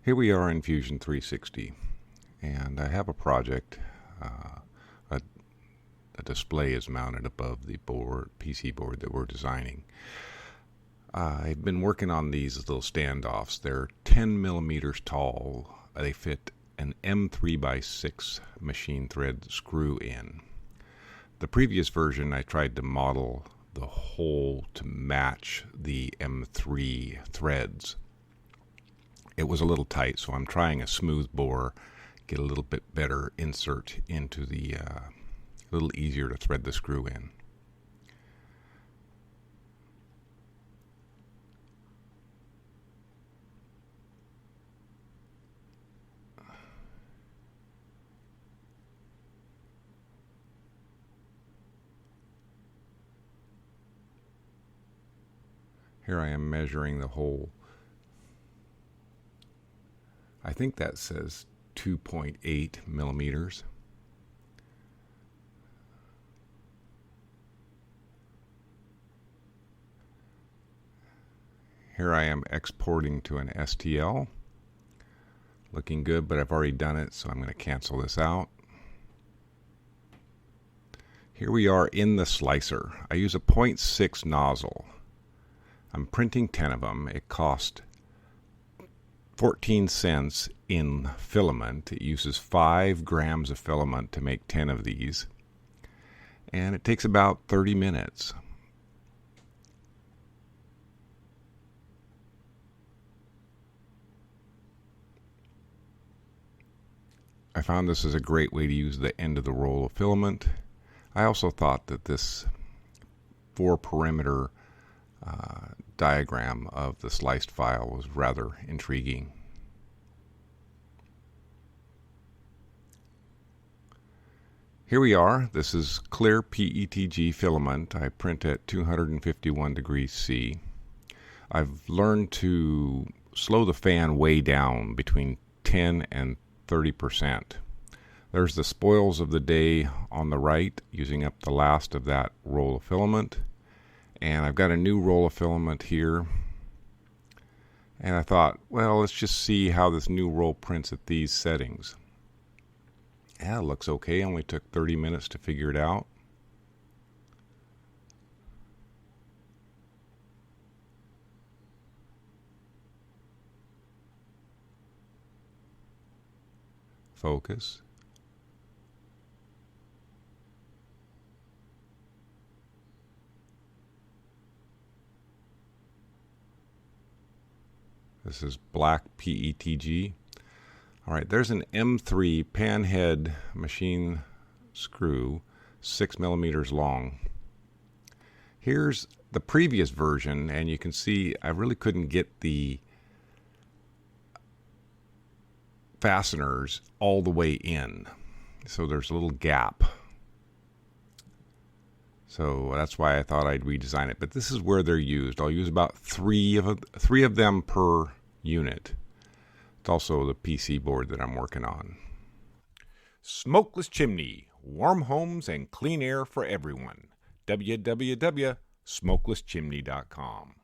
Here we are in Fusion 360, and I have a project. A display is mounted above the PC board that we're designing. I've been working on these little standoffs. They're 10 millimeters tall. They fit an M3 by 6 machine thread screw in. The previous version, I tried to model the hole to match the M3 threads. It was a little tight, so I'm trying a smooth bore, get a little bit better insert into the, a little easier to thread the screw in. Here I am measuring the hole. I think that says 2.8 millimeters. Here I am exporting to an STL. Looking good, but I've already done it, so I'm going to cancel this out. Here we are in the slicer. I use a 0.6 nozzle. I'm printing 10 of them. It cost 14 cents in filament. It uses 5 grams of filament to make 10 of these. And it takes about 30 minutes. I found this is a great way to use the end of the roll of filament. I also thought that this 4 perimeter diagram of the sliced file was rather intriguing. Here we are. This is clear PETG filament. I print at 251 degrees C. I've learned to slow the fan way down between 10 and 30%. There's the spoils of the day on the right, using up the last of that roll of filament. And I've got a new roll of filament here. And I thought, well, let's just see how this new roll prints at these settings. Yeah, it looks okay. Only took 30 minutes to figure it out. Focus. This is black PETG. All right, there's an M3 panhead machine screw, 6 millimeters long. Here's the previous version, and you can see I really couldn't get the fasteners all the way in. So there's a little gap. So that's why I thought I'd redesign it. But this is where they're used. I'll use about three of them per unit. It's also the PC board that I'm working on. Smokeless Chimney. Warm homes and clean air for everyone. www.smokelesschimney.com